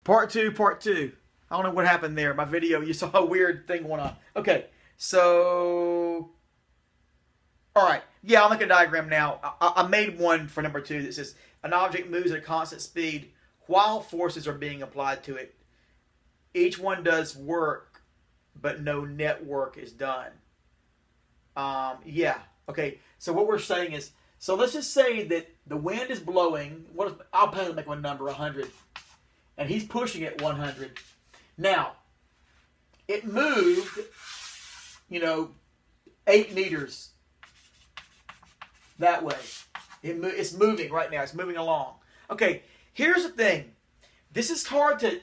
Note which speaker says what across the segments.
Speaker 1: Part two, part two. I don't know what happened there. My video, you saw a weird thing going on. Okay, so... All right. Yeah, I'll make a diagram now. I made one for number 2 that says, an object moves at a constant speed while forces are being applied to it. Each one does work, but no net work is done. Yeah. Okay, so what we're saying is, so let's just say that the wind is blowing. I'll probably make one number, 100. And he's pushing it 100. Now, it moved, 8 meters that way. It's moving right now. It's moving along. Okay, here's the thing. This is hard to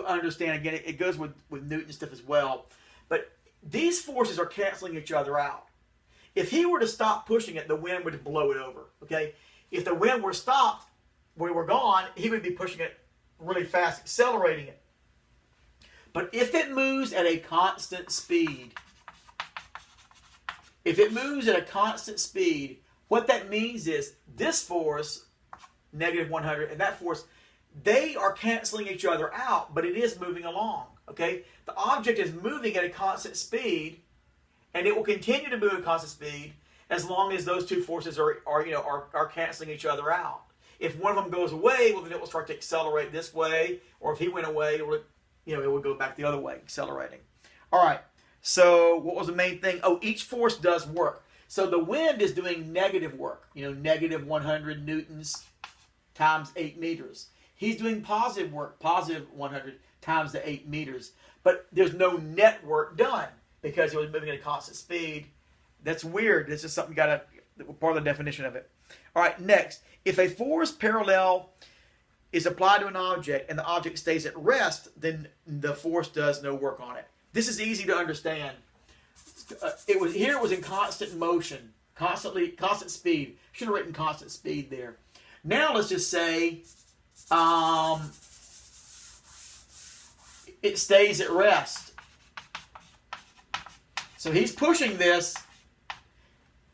Speaker 1: understand. Again, it goes with Newton stuff as well. But these forces are canceling each other out. If he were to stop pushing it, the wind would blow it over. Okay? If the wind were stopped, we were gone, he would be pushing it really fast, accelerating it. But if it moves at a constant speed, what that means is this force, negative 100, and that force, they are canceling each other out, but it is moving along. Okay? The object is moving at a constant speed, and it will continue to move at a constant speed as long as those two forces are canceling each other out. If one of them goes away, well, then it will start to accelerate this way, or if he went away, it will go back the other way, accelerating. All right. So what was the main thing? Oh, each force does work. So the wind is doing negative work. Negative 100 newtons times 8 meters. He's doing positive work, positive 100 times the 8 meters. But there's no net work done because it was moving at a constant speed. That's weird. This is something part of the definition of it. All right, next. If a force parallel is applied to an object and the object stays at rest, then the force does no work on it. This is easy to understand. It was in constant motion, constant speed. Should have written constant speed there. Now let's just say it stays at rest. So he's pushing this.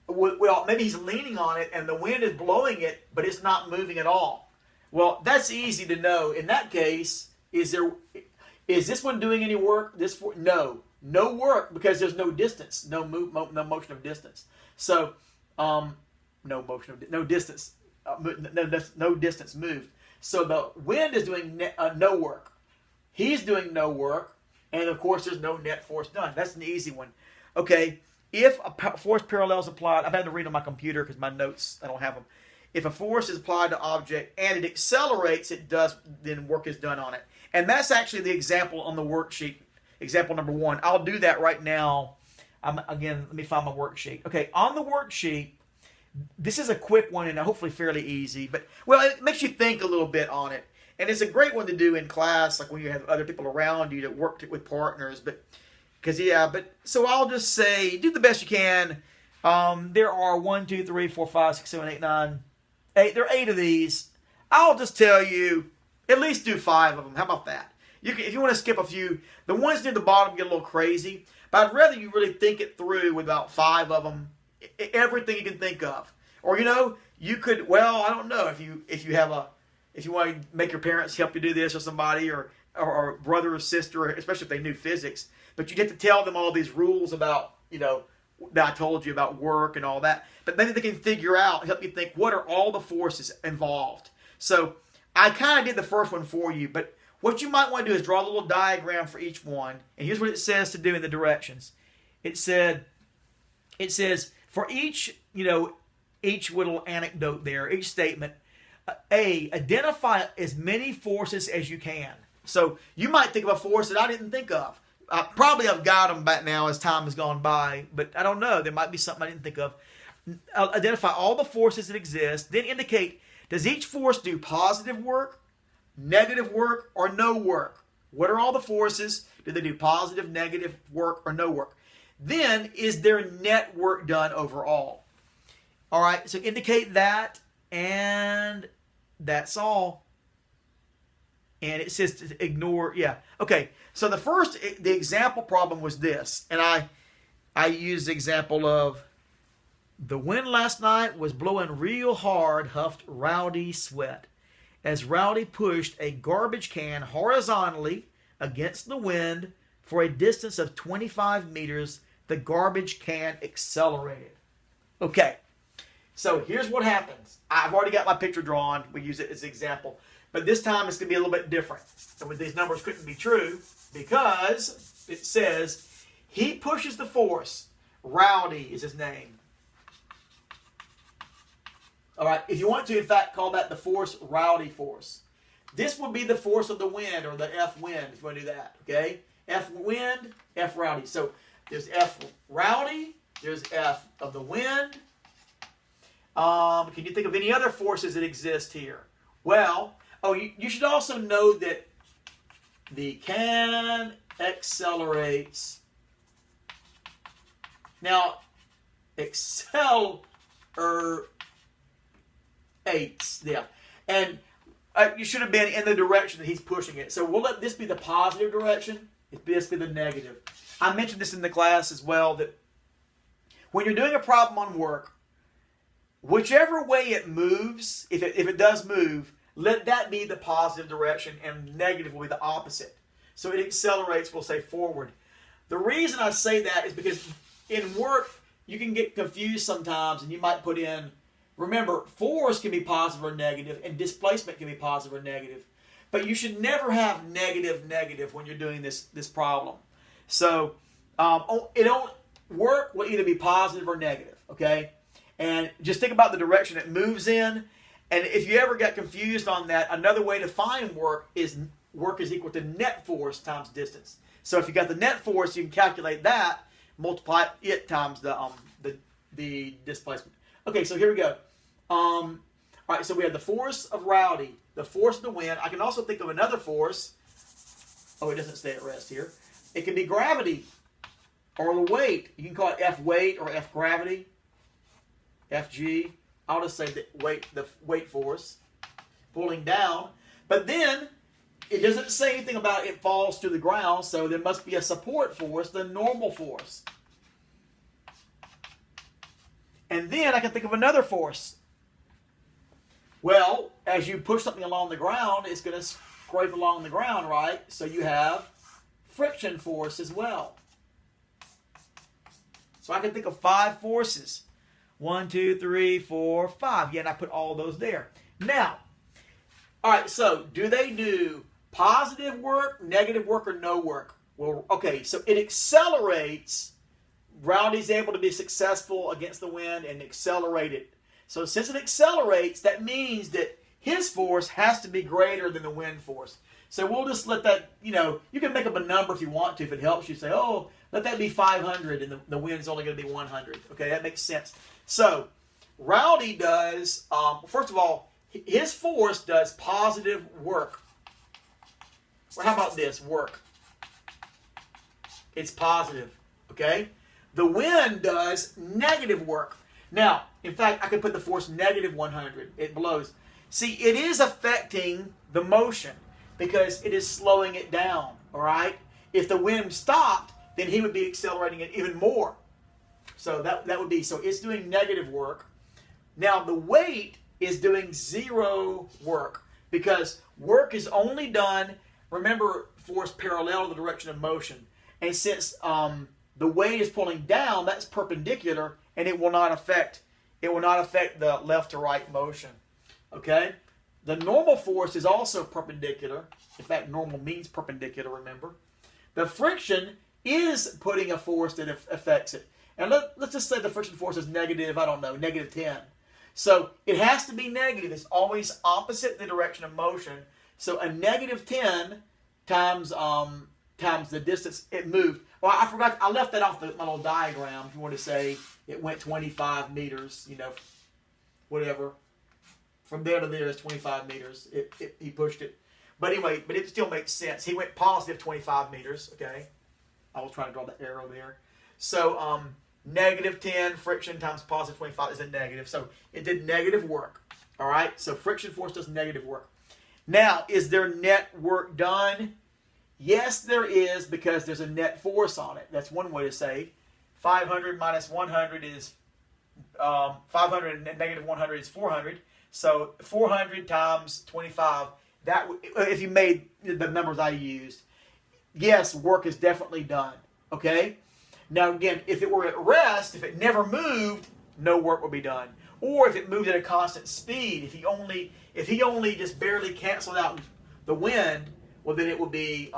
Speaker 1: Well, maybe he's leaning on it and the wind is blowing it, but it's not moving at all. Well, that's easy to know. In that case, is this one doing any work? No work because there's no distance, no motion of distance. So, no distance moved. So the wind is doing no work. He's doing no work, and of course there's no net force done. That's an easy one. Okay. If a force parallel is applied, I've had to read on my computer because my notes, I don't have them. If a force is applied to object and it accelerates, then work is done on it. And that's actually the example on the worksheet, example number 1. I'll do that right now. Again, let me find my worksheet. Okay, on the worksheet, this is a quick one and hopefully fairly easy. But, well, it makes you think a little bit on it. And it's a great one to do in class, like when you have other people around you that work with partners. So I'll just say, do the best you can. There are 1, 2, 3, 4, 5, 6, 7, 8, 9, 8. There are 8 of these. I'll just tell you, at least do 5 of them. How about that? If you want to skip a few, the ones near the bottom get a little crazy. But I'd rather you really think it through with about 5 of them. Everything you can think of. Or, you could, well, I don't know. If you want to make your parents help you do this or somebody or brother or sister, especially if they knew physics. But you'd have to tell them all these rules about, that I told you about work and all that. But then they can figure out, help you think, what are all the forces involved? So I kind of did the first one for you. But what you might want to do is draw a little diagram for each one. And here's what it says to do in the directions. It says, for each little anecdote there, each statement, identify as many forces as you can. So you might think of a force that I didn't think of. Probably I've got them back now as time has gone by, but I don't know. There might be something I didn't think of. Identify all the forces that exist. Then indicate, does each force do positive work, negative work, or no work? What are all the forces? Do they do positive, negative work, or no work? Then, is there net work done overall? All right, so indicate that, and that's all. And it says to ignore, yeah. Okay, so the example problem was this. And I used the example of, the wind last night was blowing real hard, huffed rowdy sweat. as Rowdy pushed a garbage can horizontally against the wind for a distance of 25 meters. The garbage can accelerated. Okay, so here's what happens. I've already got my picture drawn. We use it as an example. But this time it's going to be a little bit different. So these numbers couldn't be true because it says he pushes the force. Rowdy is his name. All right, if you want to, in fact, call that the force Rowdy force. This would be the force of the wind, or the F wind, if you want to do that, okay? F wind, F Rowdy. So there's F Rowdy, there's F of the wind. Can you think of any other forces that exist here? Well, you should also know that the can accelerates. Now, accelerates, yeah. And you should have been in the direction that he's pushing it. So we'll let this be the positive direction. This be the negative. I mentioned this in the class as well, that when you're doing a problem on work, whichever way it moves, if it does move, let that be the positive direction, and negative will be the opposite. So it accelerates, we'll say forward. The reason I say that is because in work, you can get confused sometimes, and you might put in, remember, force can be positive or negative, and displacement can be positive or negative. But you should never have negative when you're doing this problem. So work will either be positive or negative, okay? And just think about the direction it moves in. And if you ever get confused on that, another way to find work is equal to net force times distance. So if you got the net force, you can calculate that, multiply it times the displacement. Okay, so here we go. All right, so we have the force of Rowdy, the force of the wind. I can also think of another force. Oh, it doesn't stay at rest here. It can be gravity or the weight. You can call it F weight or F gravity, Fg. I'll just say the weight force pulling down. But then it doesn't say anything about it falls to the ground, so there must be a support force, the normal force. And then I can think of another force. Well, as you push something along the ground, it's going to scrape along the ground, right? So you have friction force as well. So I can think of 5 forces. 1, 2, 3, 4, 5. Yeah, and I put all those there. Now, all right, so do they do positive work, negative work, or no work? Well, okay, so it accelerates. Rowdy's able to be successful against the wind and accelerate it. So since it accelerates, that means that his force has to be greater than the wind force. So we'll just let that, you can make up a number if you want to, if it helps you. Say, oh, let that be 500 and the wind's only going to be 100. Okay, that makes sense. So Rowdy does, first of all, his force does positive work. Well, how about this? Work. It's positive. Okay? The wind does negative work. Now, in fact, I could put the force negative 100. It blows. See, it is affecting the motion because it is slowing it down. All right? If the wind stopped, then he would be accelerating it even more. So that would be, so it's doing negative work. Now the weight is doing 0 work because work is only done, remember, force parallel to the direction of motion. And since the weight is pulling down, that's perpendicular, and it will not affect the left to right motion. Okay? The normal force is also perpendicular. In fact, normal means perpendicular, remember. The friction is putting a force that affects it. And let's just say the friction force is negative, I don't know, negative 10. So it has to be negative. It's always opposite the direction of motion. So a negative 10 times the distance it moved. Well, I forgot, I left that off my little diagram. If you want to say it went 25 meters, whatever. From there to there is 25 meters. He pushed it. But anyway, it still makes sense. He went positive 25 meters, okay? I was trying to draw the arrow there. So negative 10 friction times positive 25 is a negative. So it did negative work. All right? So friction force does negative work. Now, is there net work done? Yes, there is, because there's a net force on it. That's one way to say. 500 minus 100 is 500 and negative 100 is 400. So 400 times 25, that if you made the numbers I used, yes, work is definitely done. Okay? Now again, if it were at rest, if it never moved, no work would be done. Or if it moved at a constant speed, if he only just barely canceled out the wind, well then it would be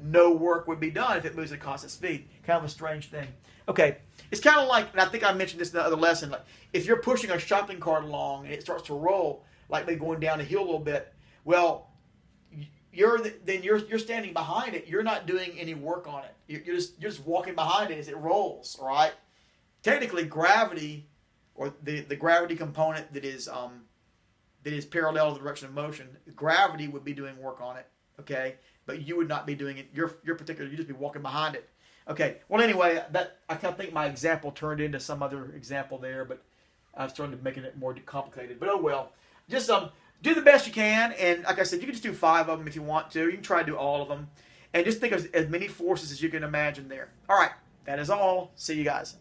Speaker 1: no work would be done if it moves at a constant speed. Kind of a strange thing. Okay, it's kind of like, and I think I mentioned this in the other lesson, like if you're pushing a shopping cart along and it starts to roll, like maybe going down a hill a little bit, well, you're standing behind it. You're not doing any work on it. You're just walking behind it as it rolls. All right. Technically, gravity, or the gravity component that is parallel to the direction of motion, gravity would be doing work on it. Okay, but you would not be doing it. You'd just be walking behind it. Okay. Well, anyway, I kind of think my example turned into some other example there, but I started making it more complicated. But oh well. Just do the best you can, and like I said, you can just do 5 of them if you want to. You can try to do all of them, and just think of as many forces as you can imagine there. All right, that is all. See you guys.